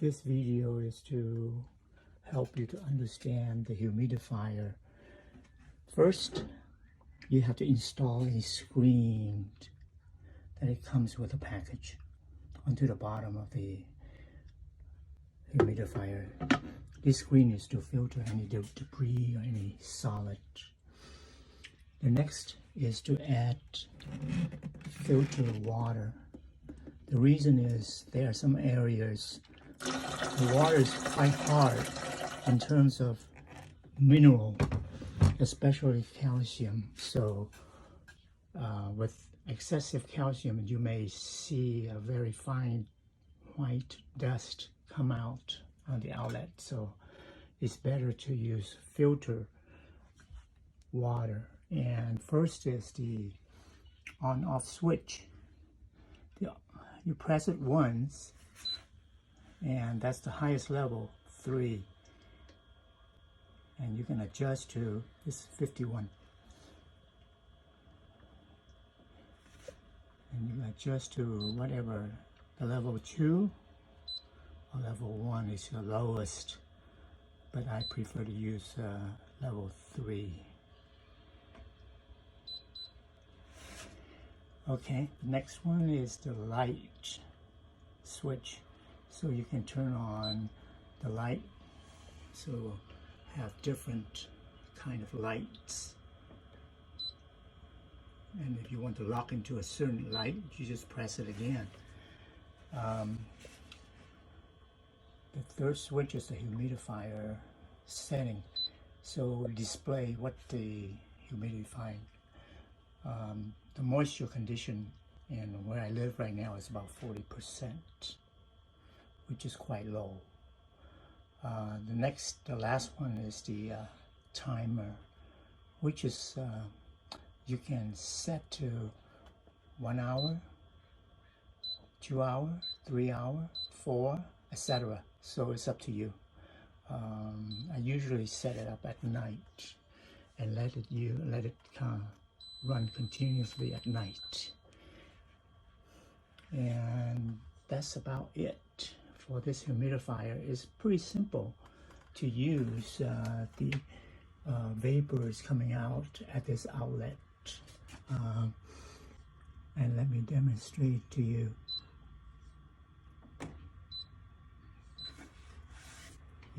This video is to help you to understand the humidifier. First, you have to install a screen that it comes with a package onto the bottom of the humidifier. This screen is to filter any debris or any solid. The next is to add filter water. The reason is there are some areas the water is quite hard in terms of mineral, especially calcium. So with excessive calcium, you may see a very fine white dust come out on the outlet. So it's better to use filter water. And first is the on-off switch. You press it once, and that's the highest level, 3. And you can adjust to, this is 51. And you can adjust to whatever, the level 2 or level 1 is the lowest, but I prefer to use level 3. Okay, the next one is the light switch. So you can turn on the light, so have different kind of lights. And if you want to lock into a certain light, you just press it again. The third switch is the humidifier setting. So display what the humidifying. The moisture condition in where I live right now is about 40%, which is quite low. The last one is the timer, which is you can set to 1 hour, 2 hour, 3 hour, 4, etc. So it's up to you. I usually set it up at night and let it run continuously at night. And that's about it for this humidifier. It's pretty simple to use. The vapor is coming out at this outlet. And let me demonstrate to you.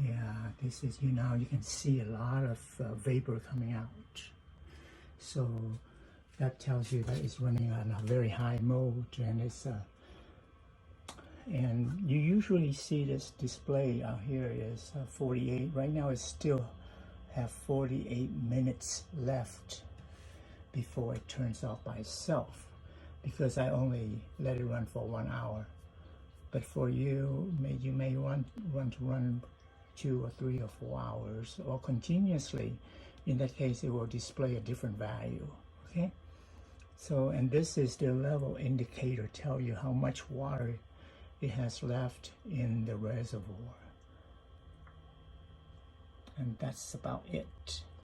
Yeah, this is, you can see a lot of vapor coming out. So that tells you that it's running on a very high mode, and it's and you usually see this display out here is 48. Right now it still have 48 minutes left before it turns off by itself, because I only let it run for 1 hour. But for you may want to run 2 or 3 or 4 hours or continuously. In that case, it will display a different value. Okay. So, and this is the level indicator, tell you how much water it has left in the reservoir. And that's about it.